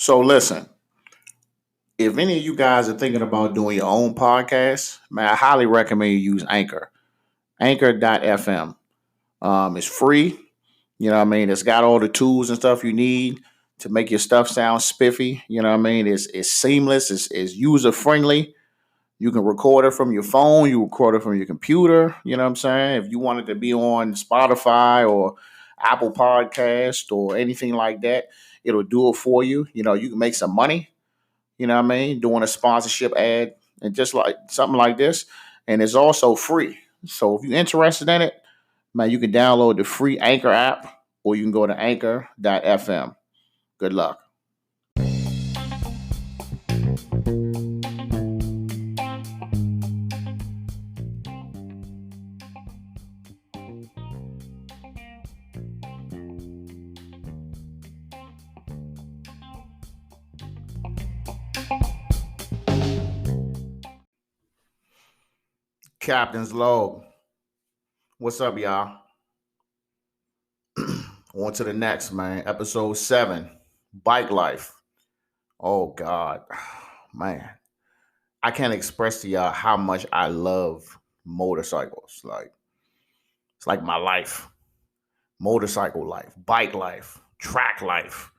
So listen, if any of you guys are thinking about doing your own podcast, man, I highly recommend you use Anchor. Anchor.fm. It's free. You know what I mean? It's got all the tools and stuff you need to make your stuff sound spiffy. You know what I mean? It's seamless. It's user friendly. You can record it from your phone. You record it from your computer. You know what I'm saying? If you wanted to be on Spotify or Apple Podcast or anything like that, it'll do it for you. You know, you can make some money. You know what I mean? Doing a sponsorship ad and just like something like this. And it's also free. So if you're interested in it, man, you can download the free Anchor app or you can go to anchor.fm. Good luck. Captain's Log. What's up, y'all? On to the next, man. Episode 7. Bikelife. Oh, God. Man. I can't express to y'all how much I love motorcycles. It's like my life. Motorcycle life, bike life, track life,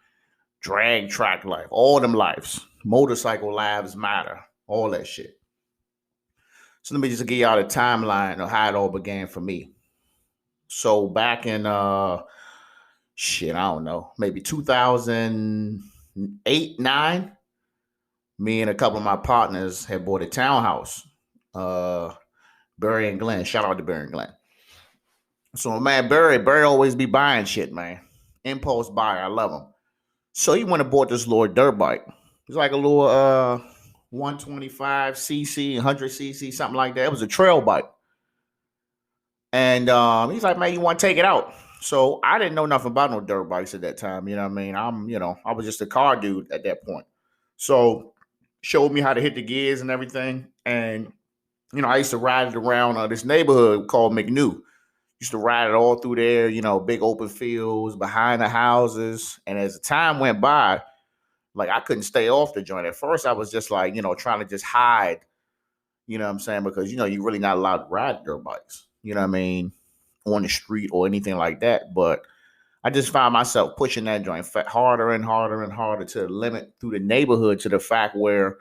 drag track life, all them lives. Motorcycle lives matter. All that shit. So let me just give y'all the timeline of how it all began for me. So back in I don't know, maybe 2008, 9, me and a couple of my partners had bought a townhouse. Barry and Glenn. Shout out to Barry and Glenn. So man, Barry always be buying shit, man. Impulse buyer. I love him. So he went and bought this little dirt bike. It's like a little 125cc, 100cc, something like that. It was a trail bike. And he's like, man, you want to take it out? So I didn't know nothing about no dirt bikes at that time. You know what I mean? I was just a car dude at that point. So showed me how to hit the gears and everything. And, I used to ride it around this neighborhood called McNew. Used to ride it all through there, big open fields behind the houses. And as the time went by, like I couldn't stay off the joint. At first, I was just like, trying to just hide, you know what I'm saying? Because, you're really not allowed to ride dirt bikes, you know what I mean, on the street or anything like that. But I just found myself pushing that joint harder and harder and harder to the limit through the neighborhood to the fact where,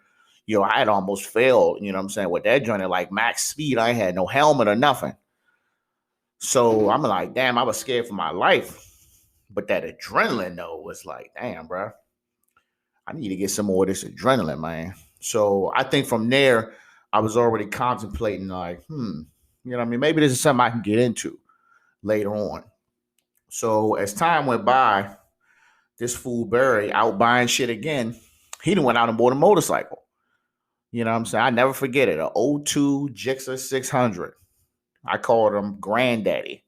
I had almost failed, you know what I'm saying, with that joint at like max speed. I had no helmet or nothing. So I'm like, damn, I was scared for my life. But that adrenaline, though, was like, damn, bro, I need to get some more of this adrenaline, man. So I think from there, I was already contemplating, like, what I mean? Maybe this is something I can get into later on. So as time went by, this fool Barry out buying shit again. He done went out and bought a motorcycle. You know what I'm saying? I never forget it. An '02 Gixxer 600. I called him Granddaddy.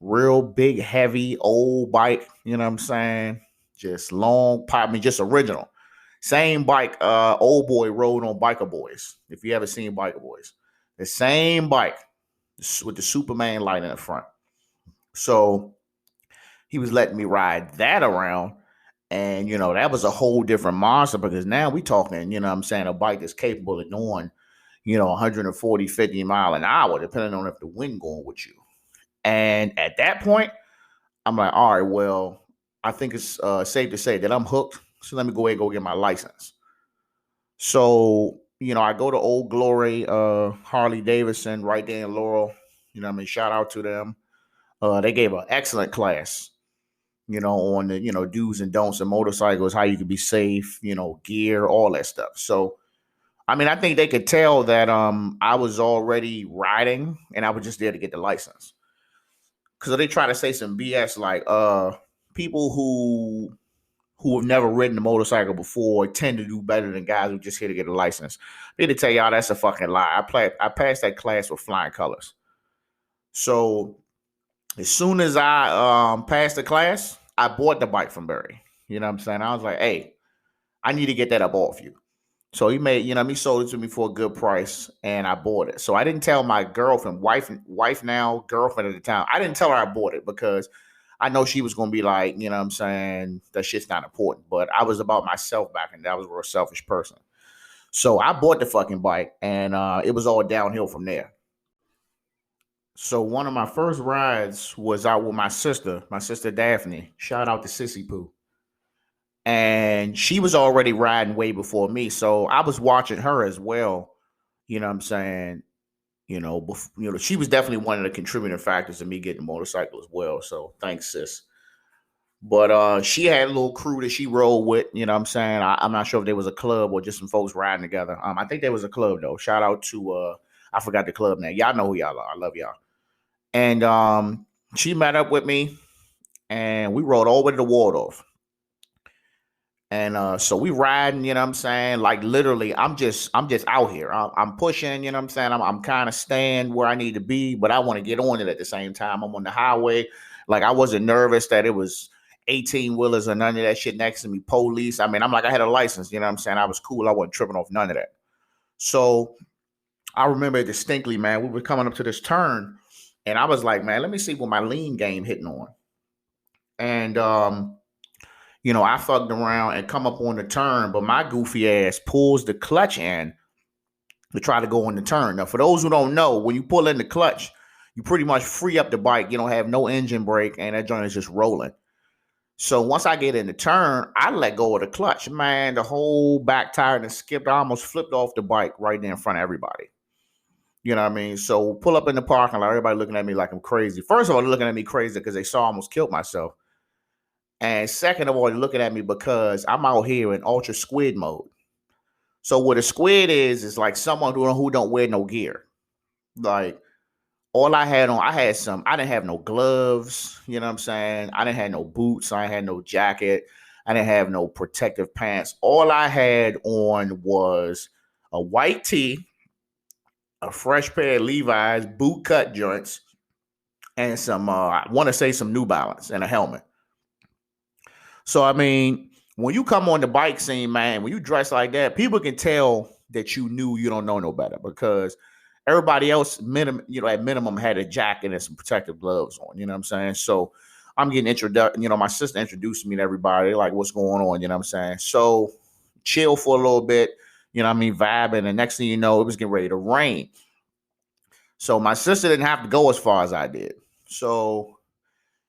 Real big, heavy, old bike. You know what I'm saying? Just long pipe. I mean, just original. Same bike old boy rode on Biker Boys. If you ever seen Biker Boys. The same bike with the Superman light in the front. So he was letting me ride that around. And, that was a whole different monster because now we talking, what I'm saying, a bike that's capable of doing, 140, 50 mile an hour, depending on if the wind going with you. And at that point, I'm like, all right, well, I think it's safe to say that I'm hooked. So let me go ahead and go get my license. So, I go to Old Glory, Harley Davidson right there in Laurel. Shout out to them. They gave an excellent class, on the, do's and don'ts of motorcycles, how you can be safe, gear, all that stuff. So, I think they could tell that I was already riding and I was just there to get the license. Because they try to say some BS like people who have never ridden a motorcycle before tend to do better than guys who just here to get a license. They to tell y'all that's a fucking lie. I passed that class with flying colors. So as soon as I passed the class, I bought the bike from Barry. You know what I'm saying? I was like, hey, I need to get that up off you. So he made, he sold it to me for a good price and I bought it. So I didn't tell my girlfriend, wife now, girlfriend at the time. I didn't tell her I bought it because I know she was gonna be like, you know what I'm saying, that shit's not important. But I was about myself back then. I was a real selfish person. So I bought the fucking bike, and it was all downhill from there. So one of my first rides was out with my sister Daphne. Shout out to Sissy Pooh. And she was already riding way before me. So I was watching her as well. You know what I'm saying? She was definitely one of the contributing factors to me getting a motorcycle as well. So thanks, sis. But she had a little crew that she rolled with. You know what I'm saying? I'm not sure if there was a club or just some folks riding together. I think there was a club though. Shout out to I forgot the club name. Y'all know who y'all are. I love y'all. And she met up with me, and we rode all the way to the Waldorf. And so we riding, you know what I'm saying? Like literally, I'm just out here. I'm pushing, you know what I'm saying? I'm kind of staying where I need to be, but I want to get on it at the same time. I'm on the highway. Like I wasn't nervous that it was 18 wheelers or none of that shit next to me, police. I mean, I'm like, I had a license, you know what I'm saying? I was cool. I wasn't tripping off none of that. So I remember it distinctly, man. We were coming up to this turn, and I was like, man, let me see what my lean game hitting on. And I fucked around and come up on the turn, but my goofy ass pulls the clutch in to try to go on the turn. Now, for those who don't know, when you pull in the clutch, you pretty much free up the bike. You don't have no engine brake, and that joint is just rolling. So once I get in the turn, I let go of the clutch. Man, the whole back tire and skipped. I almost flipped off the bike right there in front of everybody. You know what I mean? So pull up in the parking lot, everybody looking at me like I'm crazy. First of all, they're looking at me crazy because they saw I almost killed myself. And second of all, they're looking at me because I'm out here in ultra squid mode. So what a squid is like someone who don't wear no gear. Like all I had on, I didn't have no gloves, you know what I'm saying? I didn't have no boots, I had no jacket, I didn't have no protective pants. All I had on was a white tee, a fresh pair of Levi's boot cut joints, and some I want to say some New Balance and a helmet. So I mean, when you come on the bike scene, man, when you dress like that, people can tell that you don't know no better because everybody else at minimum had a jacket and some protective gloves on. You know what I'm saying? So I'm getting introduced. My sister introduced me to everybody, like what's going on. You know what I'm saying? So chill for a little bit. You know what I mean? Vibing, and next thing you know, it was getting ready to rain. So my sister didn't have to go as far as I did. So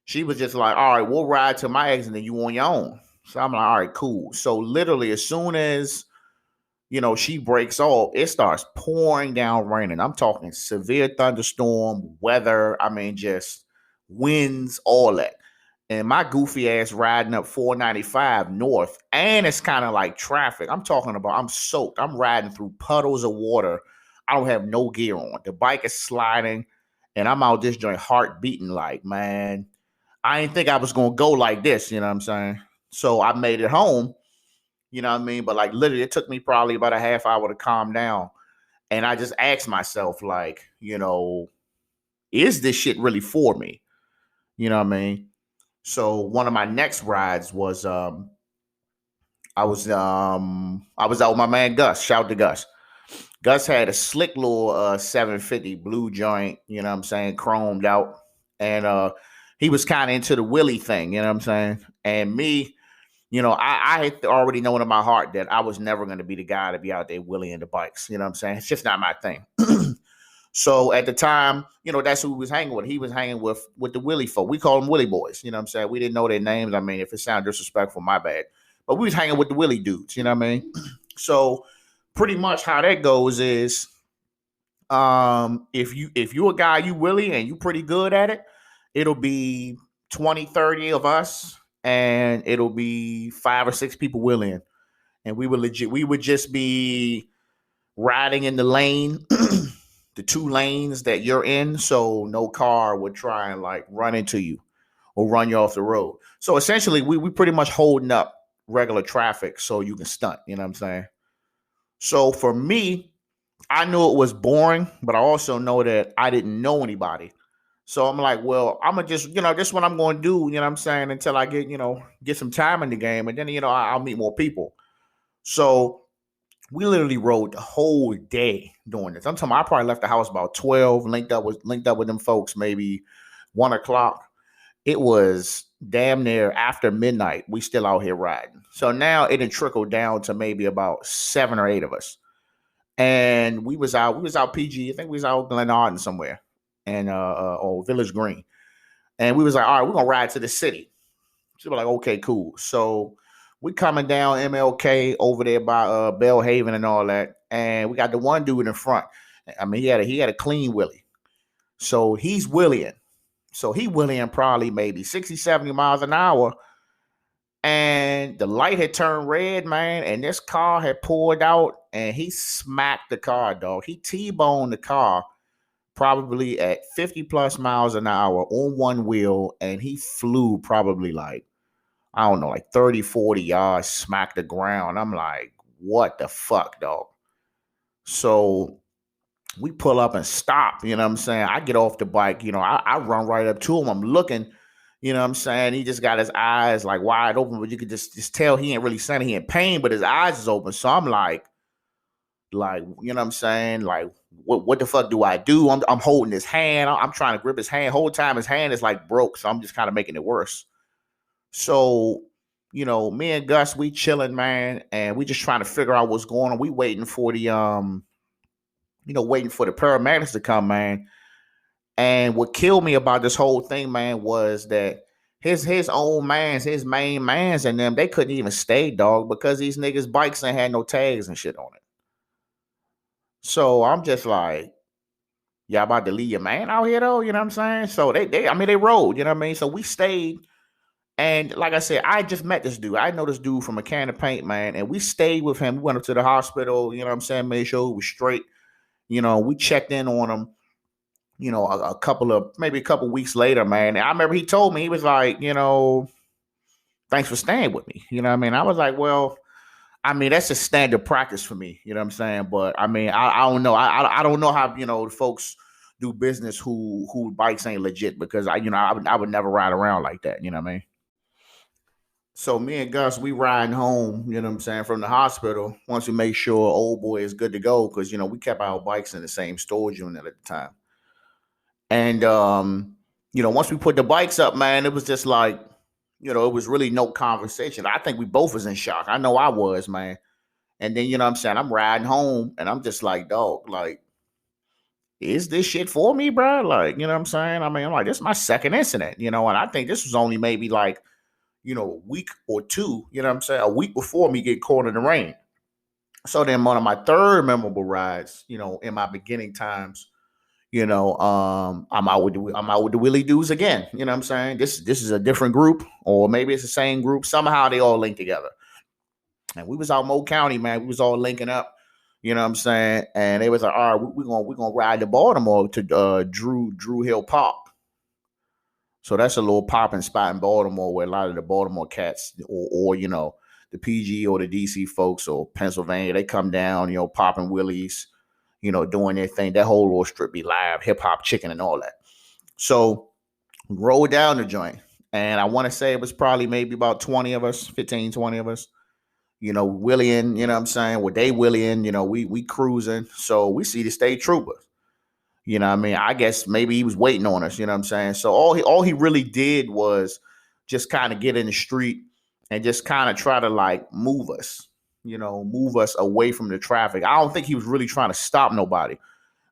she was just like, all right, we'll ride to my exit and then you on your own. So I'm like, all right, cool. So literally as soon as, she breaks off, it starts pouring down raining. I'm talking severe thunderstorm, weather. I mean, just winds, all that. And my goofy ass riding up 495 north. And it's kind of like traffic. I'm talking about, I'm soaked. I'm riding through puddles of water. I don't have no gear on. The bike is sliding. And I'm out this joint heart beating like, man, I didn't think I was gonna go like this, you know what I'm saying? So I made it home, you know what I mean? But like literally it took me probably about a half hour to calm down. And I just asked myself, like, is this shit really for me? You know what I mean? So one of my next rides was I was out with my man Gus. Shout out to Gus. Gus had a slick little 750 blue joint, you know what I'm saying, chromed out. And he was kind of into the Willie thing, you know what I'm saying? And me, I had already known in my heart that I was never going to be the guy to be out there Willie the bikes, you know what I'm saying? It's just not my thing. So at the time, that's who he was hanging with. He was hanging with the Willie folk. We call them Willie boys, you know what I'm saying? We didn't know their names. I mean, if it sounded disrespectful, my bad. But we was hanging with the Willie dudes, you know what I mean? So pretty much how that goes is if you're a guy you Willie and you pretty good at it, it'll be 20, 30 of us, and it'll be 5 or 6 people willing. And we would just be riding in the lane, the 2 lanes that you're in, so no car would try and like run into you or run you off the road. So essentially we pretty much holding up regular traffic so you can stunt, you know what I'm saying? So for me, I knew it was boring, but I also know that I didn't know anybody. So I'm like, well, I'm going to just, this what I'm going to do, you know what I'm saying, until I get some time in the game. And then, I'll meet more people. So we literally rode the whole day doing this. I'm talking, I probably left the house about 12, linked up with them folks, maybe 1 o'clock. it was damn near after midnight. We still out here riding. So now it had trickled down to maybe about 7 or 8 of us. And we was out PG. I think we was out Glen Arden somewhere, and or Village Green. And we was like, all right, we're gonna ride to the city. So we're like, okay, cool. So we coming down MLK over there by Bellhaven and all that, and we got the one dude in front. I mean, he had a clean willie, so he's willing. So he willing probably maybe 60, 70 miles an hour, and the light had turned red, man, and this car had pulled out, and he smacked the car, dog. He T-boned the car probably at 50 plus miles an hour on one wheel, and he flew probably like, I don't know, like 30, 40 yards, smacked the ground. I'm like, what the fuck, dog? So we pull up and stop, you know what I'm saying? I get off the bike, I run right up to him. I'm looking, you know what I'm saying? He just got his eyes like wide open, but you could just tell he ain't really saying he in pain, but his eyes is open. So I'm like, you know what I'm saying? Like, what the fuck do I do? I'm holding his hand. I'm trying to grip his hand. Whole time his hand is like broke, so I'm just kind of making it worse. So, me and Gus, we chilling, man, and we just trying to figure out what's going on. We waiting for the paramedics to come, man. And what killed me about this whole thing, man, was that his own mans, his main mans, and them, they couldn't even stay, dog, because these niggas' bikes ain't had no tags and shit on it. So I'm just like, y'all about to leave your man out here though, you know what I'm saying? So they rode, you know what I mean? So we stayed. And like I said, I just met this dude. I know this dude from a can of paint, man. And we stayed with him. We went up to the hospital, you know what I'm saying? Made sure he was straight. We checked in on him, maybe a couple weeks later, man. And I remember he told me, he was like, thanks for staying with me. You know what I mean? I was like, well, I mean, that's a standard practice for me. You know what I'm saying? But I mean, I don't know. I don't know how, the folks do business who bikes ain't legit, because I would never ride around like that. You know what I mean? So me and Gus, we riding home, you know what I'm saying, from the hospital once we make sure old boy is good to go, because we kept our bikes in the same storage unit at the time. And once we put the bikes up, man, it was just like, it was really no conversation. I think we both was in shock. I know I was, man. And then, what I'm saying, I'm riding home and I'm just like, dog, like, is this shit for me, bro? Like, you know what I'm saying? I mean, I'm like, this is my second incident, and I think this was only maybe like, a week or two, you know what I'm saying? A week before me get caught in the rain. So then one of my third memorable rides, in my beginning times, I'm out with the Willie dudes again. You know what I'm saying? This is a different group, or maybe it's the same group. Somehow they all link together. And we was out Mo County, man. We was all linking up. You know what I'm saying? And they was like, all right, we're gonna ride to Baltimore to Drew Hill Park. So that's a little popping spot in Baltimore where a lot of the Baltimore cats, or the PG or the DC folks or Pennsylvania, they come down, popping willies, doing their thing. That whole little strip be live, hip hop, chicken, and all that. So roll down the joint. And I want to say it was probably maybe about 20 of us, 15, 20 of us, Willian, you know what I'm saying? Well, they Willian, we cruising. So we see the state trooper. You know what I mean? I guess maybe he was waiting on us, you know what I'm saying? So all he really did was just kind of get in the street and just kind of try to like move us away from the traffic. I don't think he was really trying to stop nobody.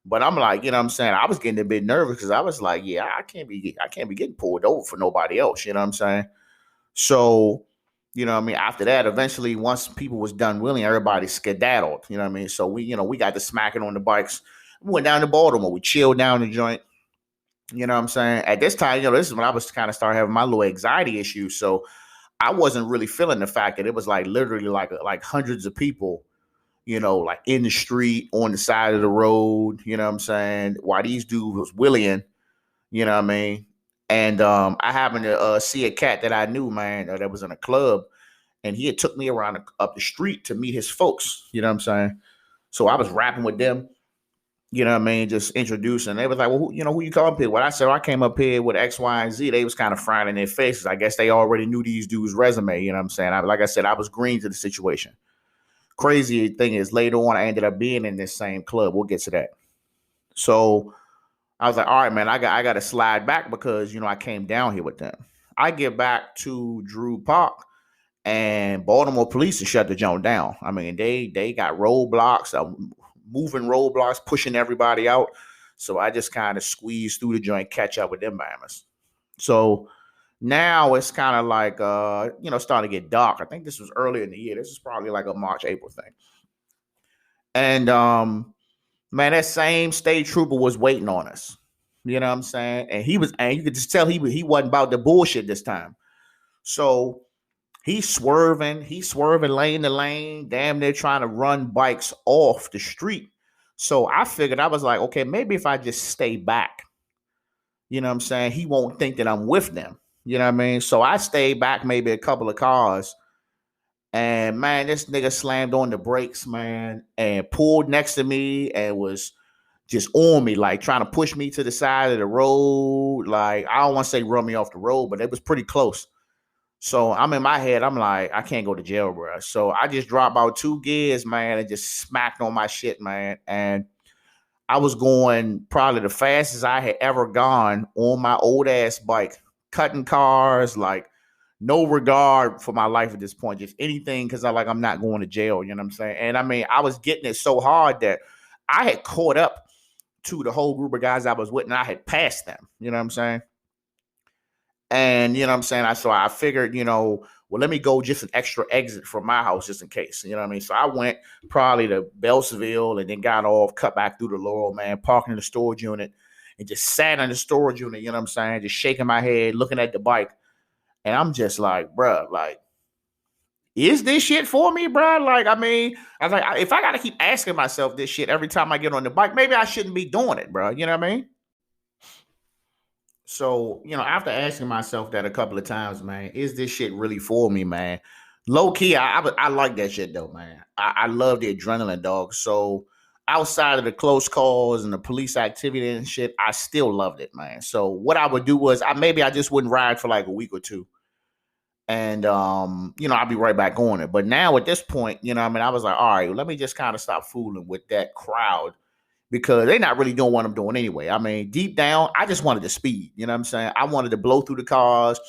But I'm like, you know what I'm saying? I was getting a bit nervous because I was like, yeah, I can't be getting pulled over for nobody else, you know what I'm saying? So, what I mean? After that, eventually, once people was done willing, everybody skedaddled, you know what I mean? So we got to smacking on the bikes. We went down to Baltimore. We chilled down the joint. You know what I'm saying? At this time, this is when I was kind of starting having my little anxiety issues. So I wasn't really feeling the fact that it was like literally like hundreds of people, like in the street, on the side of the road, you know what I'm saying? While these dudes was willing, you know what I mean? And I happened to see a cat that I knew, man, that was in a club, and he had took me around up the street to meet his folks, you know what I'm saying? So I was rapping with them. You know what I mean? Just introducing. They was like, well, who you come up here with? I said, I came up here with X, Y, and Z. They was kind of frowning their faces. I guess they already knew these dudes' resume. You know what I'm saying? Like I said, I was green to the situation. Crazy thing is, later on, I ended up being in this same club. We'll get to that. So I was like, all right, man, I got to slide back because I came down here with them. I get back to Drew Park, and Baltimore police have shut the joint down. I mean, they got roadblocks, moving roadblocks, pushing everybody out. So I just kind of squeezed through the joint, catch up with them bammers. So now it's kind of like starting to get dark. I think this was earlier in the year. This is probably like a March, April thing. And man, that same state trooper was waiting on us. You know what I'm saying? And you could just tell he wasn't about the bullshit this time. So he's swerving lane to lane, damn near trying to run bikes off the street. So I figured, I was like, okay, maybe if I just stay back, you know what I'm saying, he won't think that I'm with them. You know what I mean? So I stayed back maybe a couple of cars. And man, this nigga slammed on the brakes, man, and pulled next to me and was just on me, like trying to push me to the side of the road. Like, I don't want to say run me off the road, but it was pretty close. So I'm in my head, I'm like, I can't go to jail, bro. So I just dropped about 2 gears, man, and just smacked on my shit, man. And I was going probably the fastest I had ever gone on my old ass bike, cutting cars, like no regard for my life at this point, just anything because I'm not going to jail, you know what I'm saying? And I mean, I was getting it so hard that I had caught up to the whole group of guys I was with, and I had passed them, you know what I'm saying? And you know what I'm saying? So I figured, well, let me go just an extra exit from my house just in case. You know what I mean? So I went probably to Beltsville and then got off, cut back through the Laurel, man, parking in the storage unit and just sat in the storage unit, you know what I'm saying? Just shaking my head, looking at the bike. And I'm just like, bruh, like, is this shit for me, bruh? Like, I mean, I was like, if I got to keep asking myself this shit every time I get on the bike, maybe I shouldn't be doing it, bruh. You know what I mean? So, after asking myself that a couple of times, man, is this shit really for me, man? Low key, I like that shit though, man. I love the adrenaline, dog. So outside of the close calls and the police activity and shit, I still loved it, man. So what I would do was I just wouldn't ride for like a week or two. And I'll be right back on it. But now at this point, what I mean, I was like, all right, well, let me just kind of stop fooling with that crowd because they're not really doing what I'm doing anyway. I mean, deep down, I just wanted to speed. You know what I'm saying? I wanted to blow through the cars.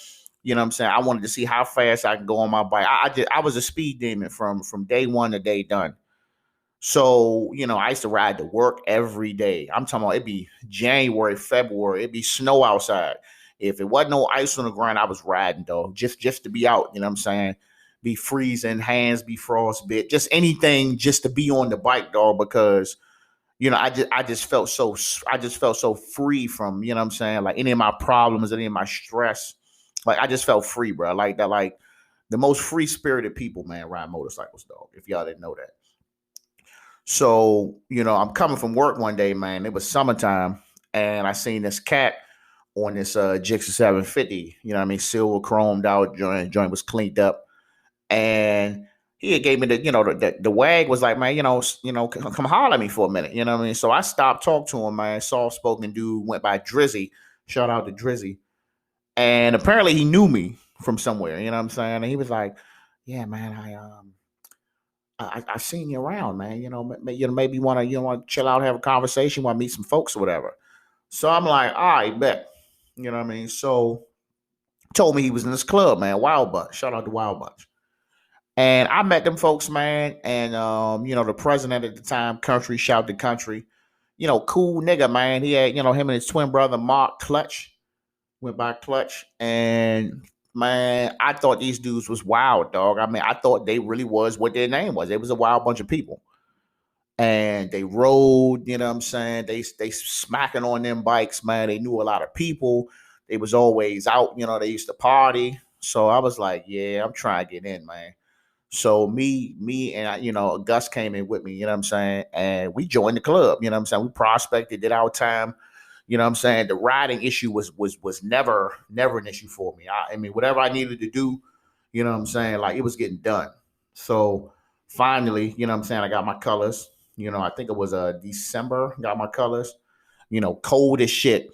You know what I'm saying? I wanted to see how fast I can go on my bike. I was a speed demon from day one to day done. So, I used to ride to work every day. I'm talking about it'd be January, February, it'd be snow outside. If it wasn't no ice on the ground, I was riding, though, just to be out, you know what I'm saying? Be freezing, hands be frostbit, just anything just to be on the bike, dog, because I just felt so free from, you know what I'm saying, like any of my problems, any of my stress. Like I just felt free, bro. Like that, like the most free spirited people, man, ride motorcycles, dog. If y'all didn't know that. So, I'm coming from work one day, man. It was summertime, and I seen this cat on this Gixxer 750, you know what I mean, silver chromed out joint was cleaned up. And he gave me the wag was like, man, come holler at me for a minute, you know what I mean? So I stopped, talked to him, man. Soft spoken dude, went by Drizzy. Shout out to Drizzy. And apparently he knew me from somewhere, you know what I'm saying? And he was like, yeah, man, I seen you around, man. Maybe want to chill out, have a conversation, want to meet some folks or whatever. So I'm like, all right, bet. You know what I mean? So told me he was in this club, man, Wild Bunch. Shout out to Wild Bunch. And I met them folks, man. And the president at the time, Country, shout to Country. Cool nigga, man. He had, him and his twin brother, Mark Clutch, went by Clutch. And man, I thought these dudes was wild, dog. I mean, I thought they really was what their name was. They was a wild bunch of people. And they rode, you know what I'm saying? They smacking on them bikes, man. They knew a lot of people. They was always out, they used to party. So I was like, yeah, I'm trying to get in, man. So me and Gus came in with me, you know what I'm saying? And we joined the club, you know what I'm saying? We prospected, did our time, you know what I'm saying? The riding issue was never an issue for me. I mean, whatever I needed to do, you know what I'm saying? Like it was getting done. So finally, you know what I'm saying? I got my colors. I think it was December, got my colors, cold as shit.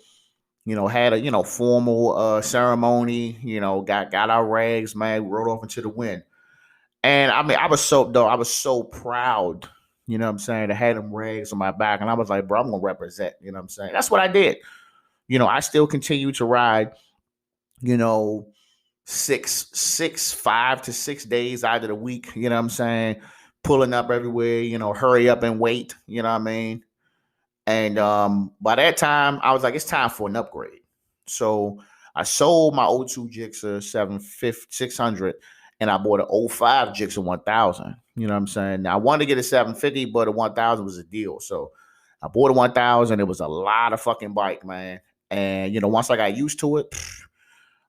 Had a formal ceremony, got our rags, man, rode off into the wind. And I mean, I was so proud You know what I'm saying? I had them rags on my back, and I was like, bro, I'm gonna represent. You know what I'm saying? That's what I did. I still continue to ride. You know, 5 to 6 days out of the week. You know what I'm saying? Pulling up everywhere. Hurry up and wait. You know what I mean? And by that time, I was like, it's time for an upgrade. So I sold my O2 Gixxer 600 and I bought an O5 Gixxer 1000. You know what I'm saying? Now I wanted to get a 750, but a 1000 was a deal. So I bought a 1000. It was a lot of fucking bike, man. And, once I got used to it,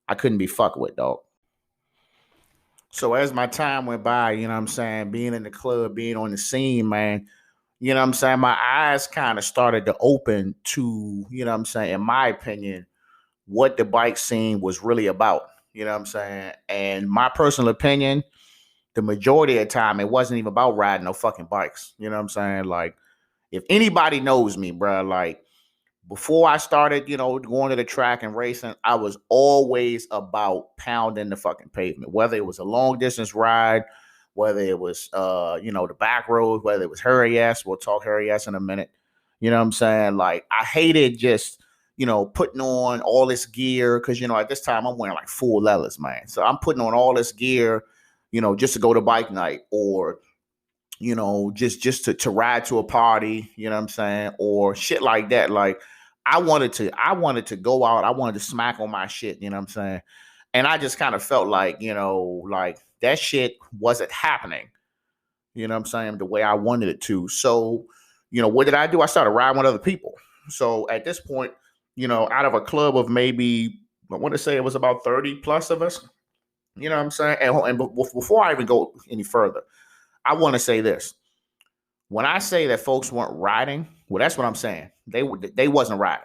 I couldn't be fucked with, dog. So as my time went by, you know what I'm saying, being in the club, being on the scene, man, you know what I'm saying, my eyes kind of started to open to, you know what I'm saying, in my opinion, what the bike scene was really about. You know what I'm saying? And my personal opinion, the majority of the time, it wasn't even about riding no fucking bikes. You know what I'm saying? Like, if anybody knows me, bro, like, before I started, going to the track and racing, I was always about pounding the fucking pavement, whether it was a long distance ride, whether it was, the back road, whether it was Hurry S. We'll talk Hurry S in a minute. You know what I'm saying? Like, I hated just, putting on all this gear because, at this time I'm wearing like full leathers, man. So I'm putting on all this gear, just to go to bike night or, just to ride to a party, you know what I'm saying? Or shit like that. Like, I wanted to go out. I wanted to smack on my shit, you know what I'm saying? And I just kind of felt like, like that shit wasn't happening, you know what I'm saying, the way I wanted it to. So, what did I do? I started riding with other people. So at this point, out of a club of maybe, I want to say it was about 30 plus of us, you know what I'm saying? And before I even go any further, I want to say this. When I say that folks weren't riding, well, that's what I'm saying. They wasn't riding.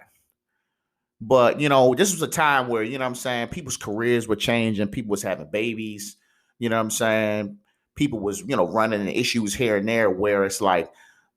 But, this was a time where, you know what I'm saying, people's careers were changing, people was having babies, you know what I'm saying? People was, running into issues here and there where it's like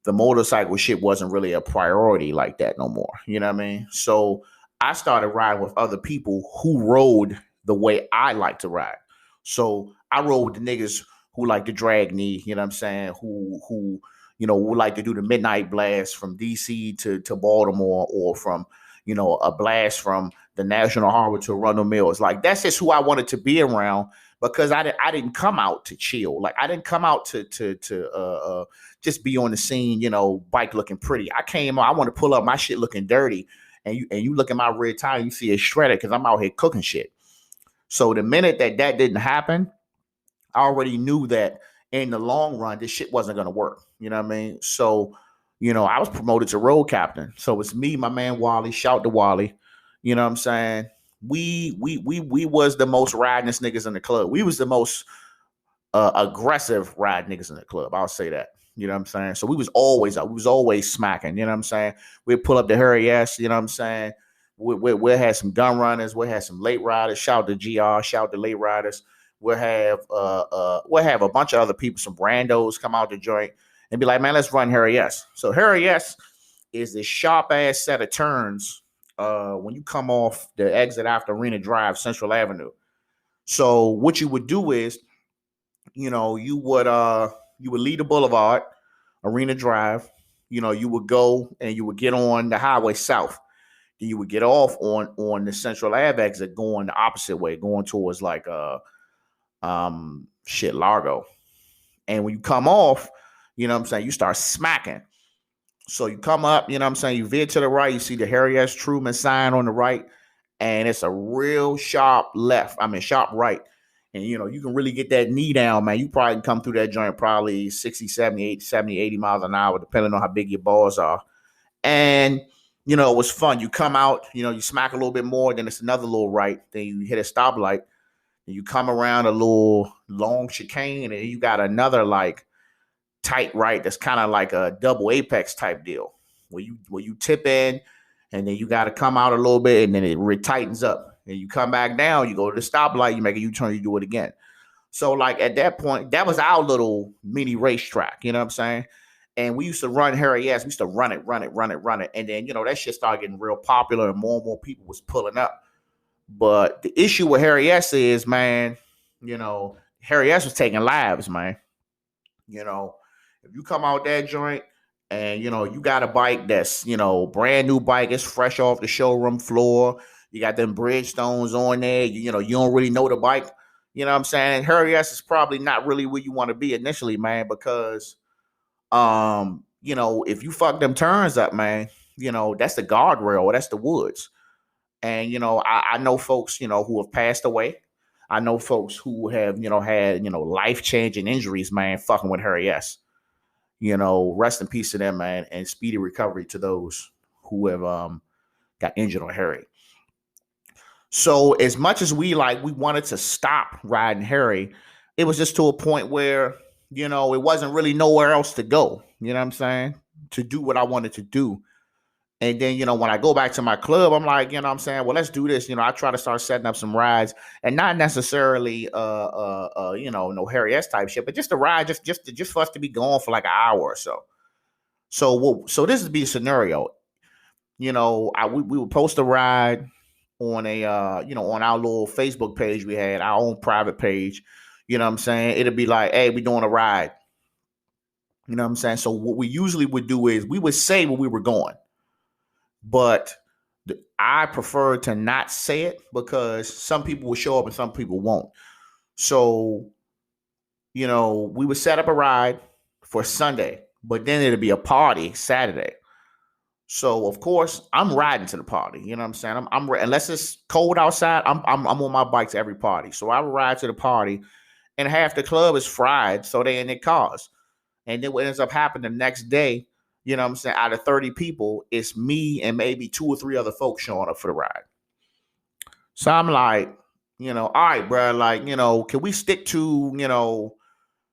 the motorcycle shit wasn't really a priority like that no more. You know what I mean? So I started riding with other people who rode the way I like to ride. So I rode with the niggas who like to drag knee, you know what I'm saying, who would like to do the midnight blast from DC to Baltimore, or from a blast from the National Harbor to Arundel Mills. Like, that's just who I wanted to be around, because I didn't come out to chill. Like, I didn't come out to just be on the scene, bike looking pretty. I came out, I want to pull up my shit looking dirty, and you look at my red tire, you see it shredded because I'm out here cooking shit. So the minute that didn't happen, I already knew that in the long run, this shit wasn't going to work. You know what I mean? So, I was promoted to road captain. So it's me, my man Wally. Shout to Wally. You know what I'm saying? We was the most ridingest niggas in the club. We was the most aggressive ride niggas in the club. I'll say that. You know what I'm saying? So we was always out. We was always smacking. You know what I'm saying? We'd pull up the Hurry S. You know what I'm saying? We'll have some gun runners. We'll have some late riders. Shout to GR. Shout to late riders. We'll have a bunch of other people, some brandos come out the joint and be like, man, let's run Harry S. So Harry S is this sharp ass set of turns when you come off the exit after Arena Drive, Central Avenue. So what you would do is, you would lead the boulevard, Arena Drive. You would go and you would get on the highway south. Then you would get off on the Central Ave exit, going the opposite way, going towards like Largo. And when you come off, you know what I'm saying, you start smacking. So you come up, you know what I'm saying, you veer to the right, you see the Harry S. Truman sign on the right, and it's a real sharp sharp right. And, you can really get that knee down, man. You probably can come through that joint probably 60, 70, 80 miles an hour, depending on how big your balls are. And, it was fun. You come out, you smack a little bit more, then it's another little right. Then you hit a stoplight. You come around a little long chicane, and you got another like tight right that's kind of like a double apex type deal where you tip in, and then you got to come out a little bit, and then it tightens up. And you come back down, you go to the stoplight, you make a U-turn, you do it again. So like at that point, that was our little mini racetrack, you know what I'm saying? And we used to run Harry S. We used to run it. And then, that shit started getting real popular, and more people was pulling up. But the issue with Harry S is, man, Harry S was taking lives, man. If you come out that joint and you got a bike that's brand new bike, it's fresh off the showroom floor. You got them Bridgestones on there. You don't really know the bike. You know what I'm saying? Harry S is probably not really where you want to be initially, man, because if you fuck them turns up, man, that's the guardrail or that's the woods. And I know folks, who have passed away. I know folks who have, had, life changing injuries, man, fucking with Harry S. Rest in peace to them, man, and speedy recovery to those who have got injured on Harry. So as much as we wanted to stop riding Harry, it was just to a point where, it wasn't really nowhere else to go. You know what I'm saying? To do what I wanted to do. And then, when I go back to my club, I'm like, what I'm saying, well, let's do this. I try to start setting up some rides, and not necessarily no Harry S type shit, but just a ride, just for us to be gone for like an hour or so. So this would be a scenario. We would post a ride on a on our little Facebook page. We had our own private page. You know what I'm saying? It'd be like, hey, we doing a ride. You know what I'm saying? So what we usually would do is we would say where we were going. But I prefer to not say it because some people will show up and some people won't. So, we would set up a ride for Sunday, but then it'd be a party Saturday. So of course I'm riding to the party. You know what I'm saying? I'm unless it's cold outside, I'm on my bike to every party. So I would ride to the party, and half the club is fried, so they in their cars. And then what ends up happening the next day, you know what I'm saying, out of 30 people, it's me and maybe 2 or 3 other folks showing up for the ride. So I'm like, all right, bro, like, can we stick to,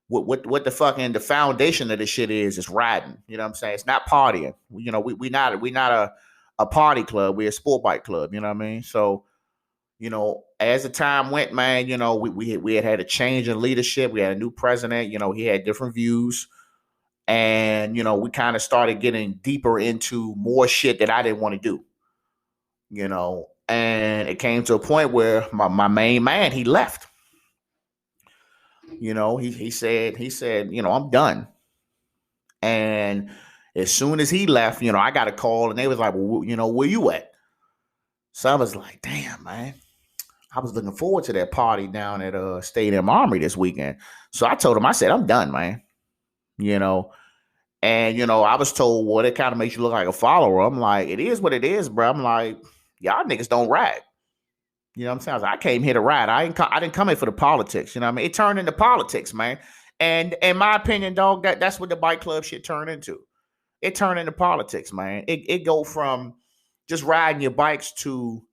what the fucking the foundation of this shit is riding. You know what I'm saying? It's not partying. We not a party club. We're a sport bike club. You know what I mean? So, as the time went, man, we had a change in leadership. We had a new president. He had different views. And, we kind of started getting deeper into more shit that I didn't want to do. And it came to a point where my main man, he left. He said, I'm done. And as soon as he left, I got a call and they was like, well, where you at? So I was like, damn, man. I was looking forward to that party down at Stadium Armory this weekend. So I told him, I said, I'm done, man. And, I was told, well, it kind of makes you look like a follower. I'm like, it is what it is, bro. I'm like, y'all niggas don't ride. You know what I'm saying? I came here to ride. I didn't come here for the politics. You know what I mean? It turned into politics, man. And in my opinion, dog, that's what the bike club shit turned into. It turned into politics, man. It go from just riding your bikes to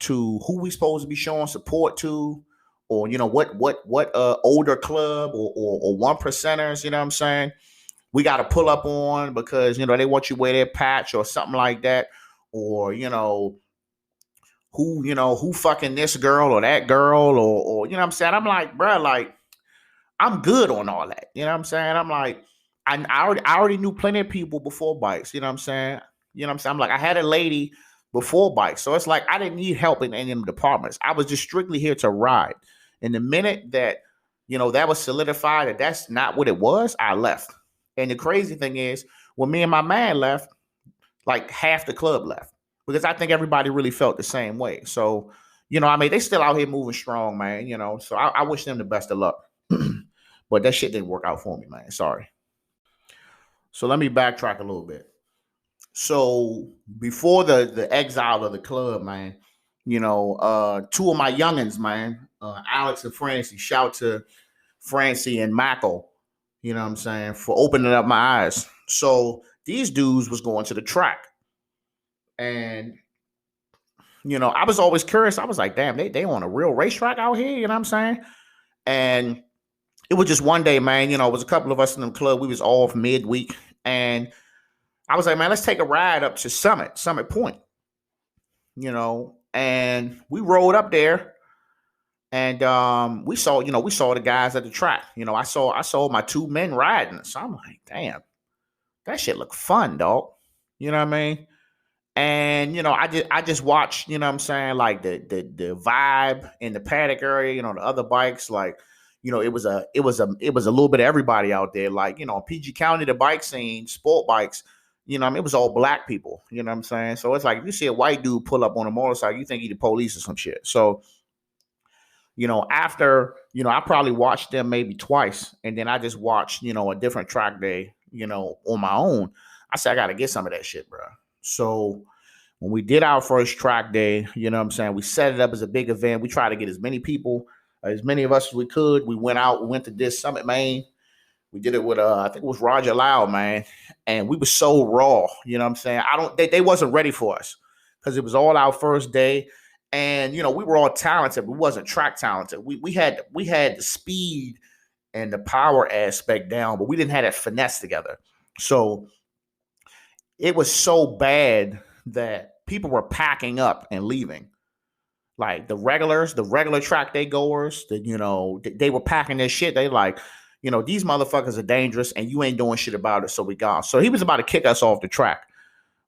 who we supposed to be showing support to, or what older club or one percenters, you know what I'm saying? We got to pull up on because they want you to wear their patch or something like that, or who fucking this girl or that girl or you know what I'm saying? I'm like, bro, like I'm good on all that. You know what I'm saying? I'm like, I already knew plenty of people before bikes. You know what I'm saying? You know what I'm saying? I'm like, I had a lady before bikes, so it's like I didn't need help in any of them departments. I was just strictly here to ride. And the minute that that was solidified that that's not what it was, I left. And the crazy thing is, when me and my man left, like half the club left because I think everybody really felt the same way. So, I mean, they still out here moving strong, man. So I wish them the best of luck. But that shit didn't work out for me, man. Sorry. So let me backtrack a little bit. So before the exile of the club, man, 2 of my youngins, man, Alex and Francie, shout to Francie and Mako, you know what I'm saying, for opening up my eyes. So these dudes was going to the track. And, I was always curious. I was like, damn, they on a real racetrack out here, you know what I'm saying? And it was just one day, man, it was a couple of us in the club. We was off midweek. And I was like, man, let's take a ride up to Summit Point, and we rode up there. And we saw the guys at the track. I saw my 2 men riding. So I'm like, damn, that shit look fun, dog. You know what I mean? And I just watched, you know what I'm saying, like the vibe in the paddock area, the other bikes, like, it was a little bit of everybody out there. Like, PG County, the bike scene, sport bikes, it was all black people. You know what I'm saying? So it's like if you see a white dude pull up on a motorcycle, you think he the police or some shit. So, after, I probably watched them maybe twice, and then I just watched, a different track day, on my own. I said, I got to get some of that shit, bro. So when we did our first track day, you know what I'm saying? We set it up as a big event. We tried to get as many people, as many of us as we could. We went out, we went to this Summit, Maine. We did it with I think it was Roger Lau, man. And we were so raw, you know what I'm saying? They wasn't ready for us because it was all our first day. And we were all talented. We wasn't track talented. We had the speed and the power aspect down, but we didn't have that finesse together. So it was so bad that people were packing up and leaving. Like the regular track day goers, they were packing their shit. They like, these motherfuckers are dangerous and you ain't doing shit about it. So we gone. So he was about to kick us off the track.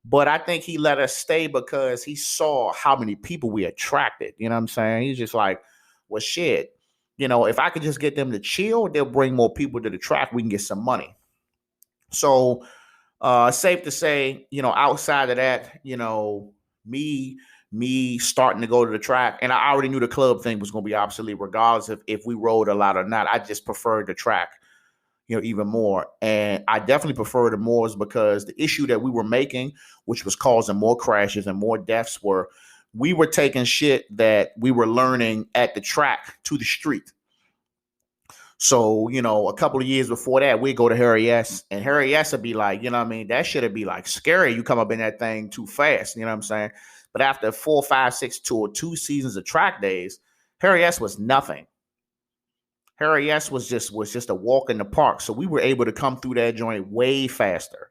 But I think he let us stay because he saw how many people we attracted. You know what I'm saying? He's just like, well, shit. If I could just get them to chill, they'll bring more people to the track. We can get some money. So safe to say, outside of that, me starting to go to the track, and I already knew the club thing was going to be obsolete regardless if we rode a lot or not. I just preferred the track, even more. And I definitely prefer the Moors because the issue that we were making, which was causing more crashes and more deaths, we were taking shit that we were learning at the track to the street. So, a couple of years before that, we'd go to Harry S. And Harry S. would be like, that shit'd be like scary. You come up in that thing too fast. You know what I'm saying? But after 4, 5, 6, 2 seasons of track days, Harry S. was nothing. Harry S. was just a walk in the park. So we were able to come through that joint way faster.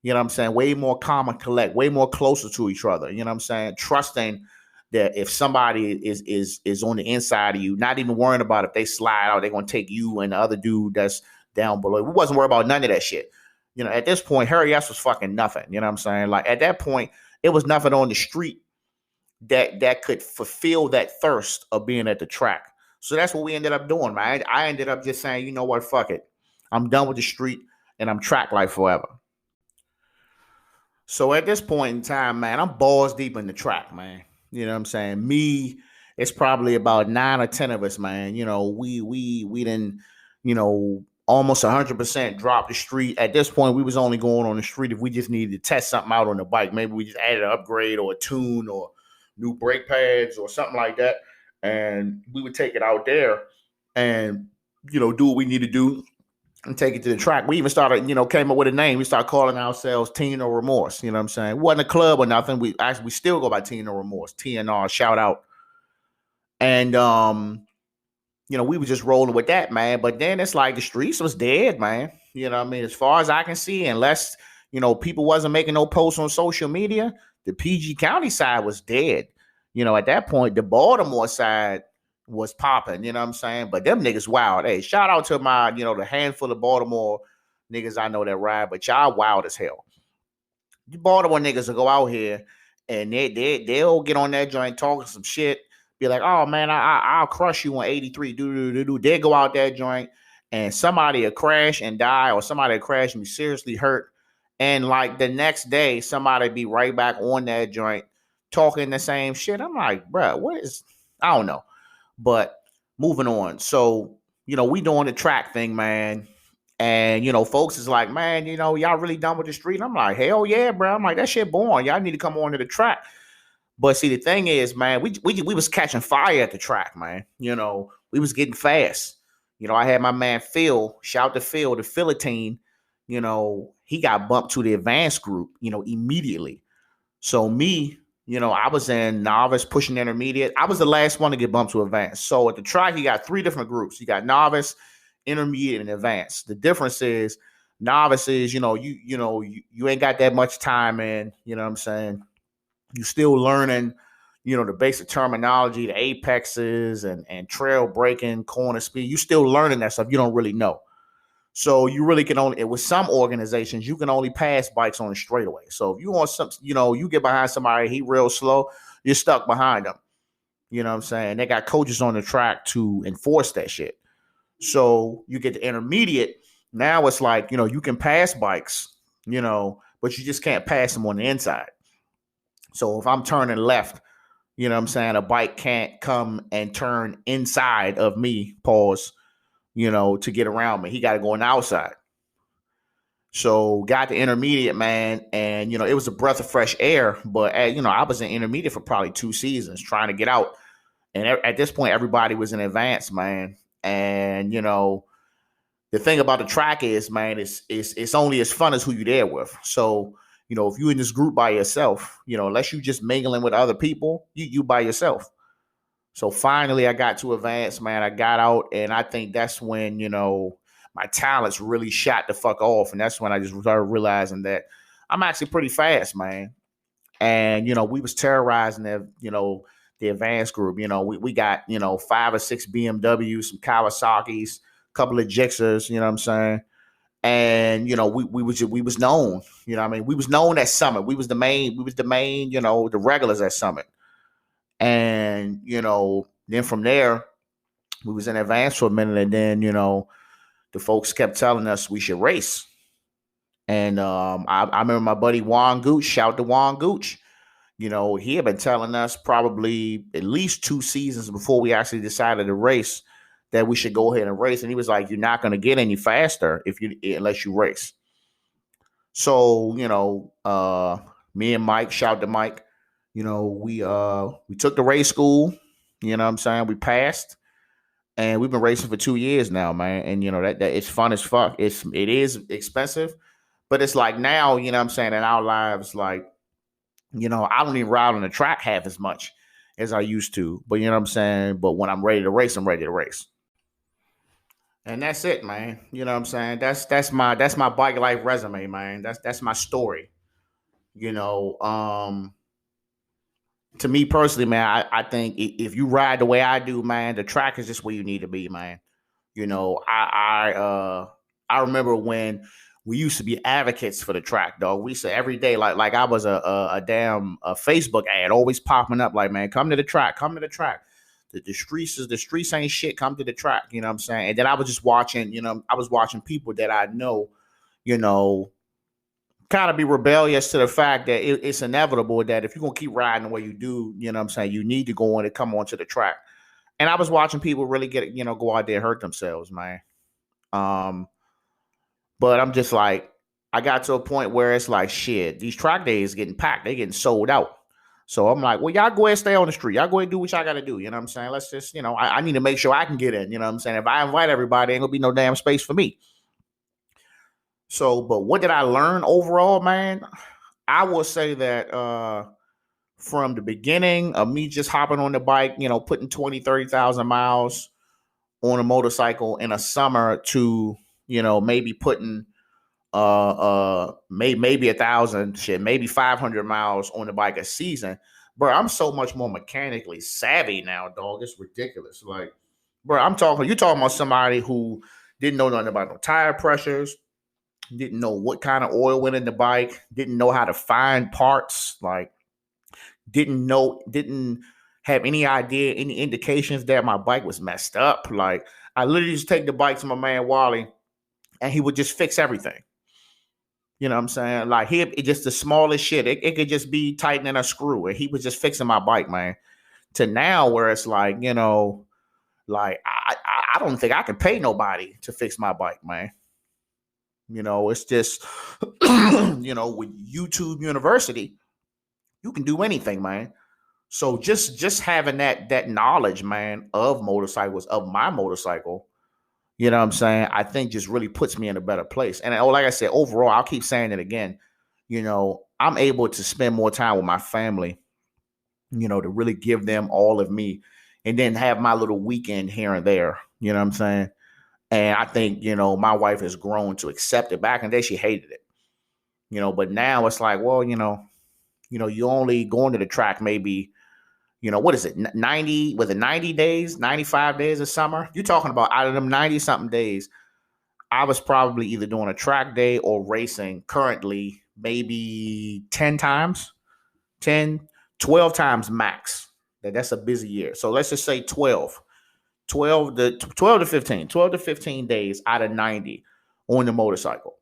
You know what I'm saying? Way more calm and collect, way more closer to each other. You know what I'm saying? Trusting that if somebody is on the inside of you, not even worrying about if they slide out, they're gonna take you and the other dude that's down below. We wasn't worried about none of that shit. At this point, Harry S. was fucking nothing. You know what I'm saying? Like at that point, it was nothing on the street that could fulfill that thirst of being at the track. So that's what we ended up doing, man. I ended up just saying, you know what, fuck it. I'm done with the street and I'm track life forever. So at this point in time, man, I'm balls deep in the track, man. You know what I'm saying? Me, it's probably about 9 or 10 of us, man. We didn't, almost 100% drop the street. At this point, we was only going on the street if we just needed to test something out on the bike. Maybe we just added an upgrade or a tune or new brake pads or something like that. And we would take it out there and, do what we need to do and take it to the track. We even started, came up with a name. We started calling ourselves Teen No Remorse. You know what I'm saying? It wasn't a club or nothing. We still go by Teen No Remorse. TNR, shout out. And, we were just rolling with that, man. But then it's like the streets was dead, man. You know what I mean? As far as I can see, unless, people wasn't making no posts on social media, the PG County side was dead. At that point, the Baltimore side was popping, you know what I'm saying? But them niggas wild. Hey, shout out to my, the handful of Baltimore niggas I know that ride, but y'all wild as hell. You Baltimore niggas will go out here and they'll get on that joint talking some shit, be like, oh man, I'll crush you on 83. They go out that joint and somebody will crash and die, or somebody will crash and be seriously hurt. And like the next day, somebody be right back on that joint talking the same shit. I'm like, bro, I don't know. But moving on. So, we doing the track thing, man. And, folks is like, man, y'all really done with the street? I'm like, hell yeah, bro. I'm like, that shit boring. Y'all need to come on to the track. But see, the thing is, man, we was catching fire at the track, man. We was getting fast. I had my man Phil, shout to Phil, the Philistine. He got bumped to the advanced group, immediately. So me, I was in novice, pushing intermediate. I was the last one to get bumped to advanced. So at the track, you got 3 different groups. You got novice, intermediate, and advanced. The difference is novice is, you ain't got that much time in, you know what I'm saying? You still learning, the basic terminology, the apexes and trail braking, corner speed. You still learning that stuff. You don't really know. So you really can only, with some organizations, you can only pass bikes on a straightaway. So if you want some, you get behind somebody, he real slow, you're stuck behind them. You know what I'm saying? They got coaches on the track to enforce that shit. So you get the intermediate. Now it's like, you can pass bikes, but you just can't pass them on the inside. So if I'm turning left, what I'm saying, a bike can't come and turn inside of me, pause, to get around me. He got to go on the outside. So got the intermediate, man, and it was a breath of fresh air. But I was in intermediate for probably 2 seasons trying to get out, and at this point, everybody was in advance, man. And the thing about the track is, man, it's only as fun as who you there with. So if you in this group by yourself, unless you just mingling with other people, you by yourself. So finally, I got to advance, man. I got out, and I think that's when my talents really shot the fuck off, and that's when I just started realizing that I'm actually pretty fast, man. And we was terrorizing the advanced group. We got 5 or 6 BMWs, some Kawasaki's, a couple of Gixxers. You know what I'm saying? And we was known. We was known at Summit. We was the main. The regulars at Summit. And then from there, we was in advance for a minute, and then the folks kept telling us we should race. And I remember my buddy Juan Gooch, shout to Juan Gooch. He had been telling us probably at least 2 seasons before we actually decided to race that we should go ahead and race. And he was like, "You're not going to get any faster unless you race." So me and Mike, shout to Mike. We took the race school. You know what I'm saying? We passed. And we've been racing for 2 years now, man. And that it's fun as fuck. It is expensive, but it's like now, what I'm saying, in our lives, like, I don't even ride on the track half as much as I used to. But what I'm saying? But when I'm ready to race, I'm ready to race. And that's it, man. What I'm saying? That's my bike life resume, man. That's my story. You know, to me personally, man, I think if you ride the way I do, man, the track is just where you need to be, man. I remember when we used to be advocates for the track, dog. We said every day, like I was a damn Facebook ad always popping up, like, man, come to the track, come to the track. The streets ain't shit. Come to the track, you know what I'm saying? And then I was just watching, I was watching people that I know, you know, kind of be rebellious to the fact that it's inevitable that if you're gonna keep riding the way you do, you know what I'm saying, you need to go on and come onto the track. And I was watching people really go out there and hurt themselves, man. Um, but I'm just like, I got to a point where it's like, shit, these track days getting packed, they getting sold out. So I'm like, well, y'all go ahead and stay on the street. Y'all go ahead and do what y'all got to do. You know what I'm saying? Let's just, I need to make sure I can get in. You know what I'm saying? If I invite everybody, ain't going to be no damn space for me. So, but what did I learn overall, man? I will say that from the beginning of me just hopping on the bike, putting 20, 30,000 miles on a motorcycle in a summer to, maybe putting maybe 1,000 shit, maybe 500 miles on the bike a season. Bro, I'm so much more mechanically savvy now, dog. It's ridiculous. Like, bro, you're talking about somebody who didn't know nothing about no tire pressures, didn't know what kind of oil went in the bike, didn't know how to find parts, like didn't have any idea, any indications that my bike was messed up. Like, I literally just take the bike to my man Wally and he would just fix everything. You know what I'm saying? Like, just the smallest shit. It could just be tightening a screw, and he was just fixing my bike, man. To now, where it's like, like I don't think I can pay nobody to fix my bike, man. It's just, with YouTube University, you can do anything, man. So just having that knowledge, man, of motorcycles, of my motorcycle, you know what I'm saying, I think just really puts me in a better place. And like I said, overall, I'll keep saying it again, I'm able to spend more time with my family, to really give them all of me and then have my little weekend here and there, you know what I'm saying? And I think, my wife has grown to accept it. Back in the day, she hated it, but now it's like, well, you only going to the track maybe, what is it? 90, was it 90 days, 95 days of summer? You're talking about out of them 90 something days, I was probably either doing a track day or racing currently maybe 10 times, 10, 12 times max. That's a busy year. So let's just say 12. 12 to 15 days out of 90 on the motorcycle.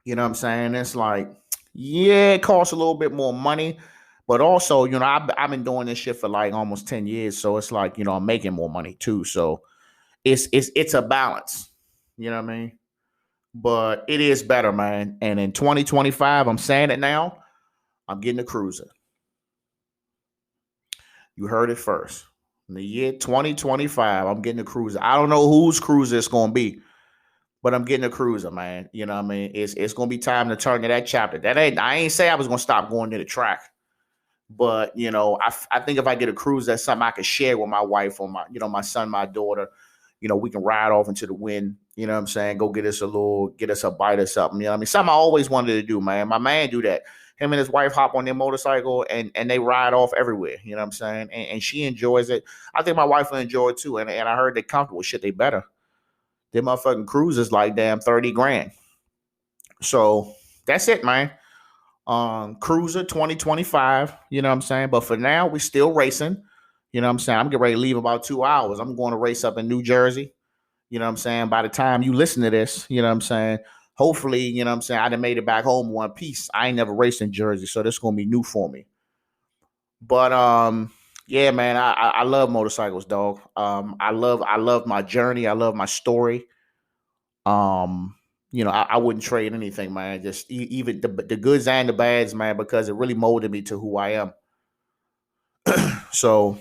You know what I'm saying? It's like, yeah, it costs a little bit more money, but also, I've been doing this shit for like almost 10 years. So it's like, I'm making more money too. So it's a balance. You know what I mean? But it is better, man. And in 2025, I'm saying it now, I'm getting a cruiser. You heard it first. In the year 2025, I'm getting a cruiser. I don't know whose cruiser it's going to be, but I'm getting a cruiser, man. You know what I mean? It's going to be time to turn to that chapter. I ain't say I was going to stop going to the track. But, I think if I get a cruiser, that's something I can share with my wife or my son, my daughter. We can ride off into the wind. You know what I'm saying? Go get us a bite or something. You know what I mean? Something I always wanted to do, man. My man do that. Him and his wife hop on their motorcycle and they ride off everywhere. You know what I'm saying? And she enjoys it. I think my wife will enjoy it too. And I heard they're comfortable. Shit, they better. Their motherfucking cruisers like damn 30 grand. So that's it, man. Cruiser 2025. You know what I'm saying? But for now, we still racing. You know what I'm saying? I'm getting ready to leave about 2 hours. I'm going to race up in New Jersey. You know what I'm saying? By the time you listen to this, you know what I'm saying? Hopefully, you know what I'm saying, I done made it back home in one piece. I ain't never raced in Jersey, so this is gonna be new for me. But yeah, man, I love motorcycles, dog. I love my journey. I love my story. Um, I wouldn't trade anything, man. Just even the goods and the bads, man, because it really molded me to who I am. So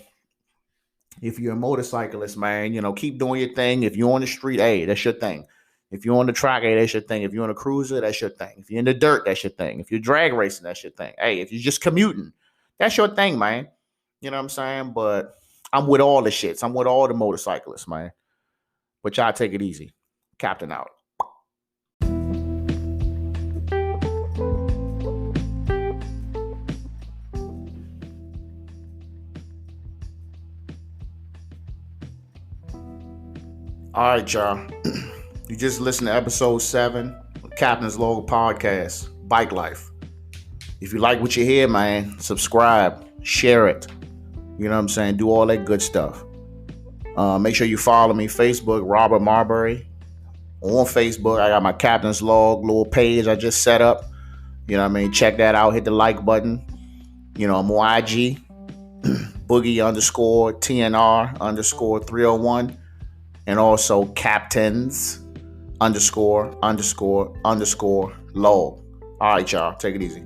if you're a motorcyclist, man, keep doing your thing. If you're on the street, hey, that's your thing. If you're on the track, hey, that's your thing. If you're on a cruiser, that's your thing. If you're in the dirt, that's your thing. If you're drag racing, that's your thing. Hey, if you're just commuting, that's your thing, man. You know what I'm saying? But I'm with all the shits. I'm with all the motorcyclists, man. But y'all take it easy. Captain out. All right, y'all. You just listened to Ep.7, Captain's Log Podcast, Bikelife. If you like what you hear, man, subscribe, share it. You know what I'm saying? Do all that good stuff. Make sure you follow me, Facebook, Robert Marbury. On Facebook, I got my Captain's Log little page I just set up. You know what I mean? Check that out. Hit the like button. I'm on IG, Boogie underscore TNR underscore 301. And also Captains underscore log. All right, y'all. Take it easy.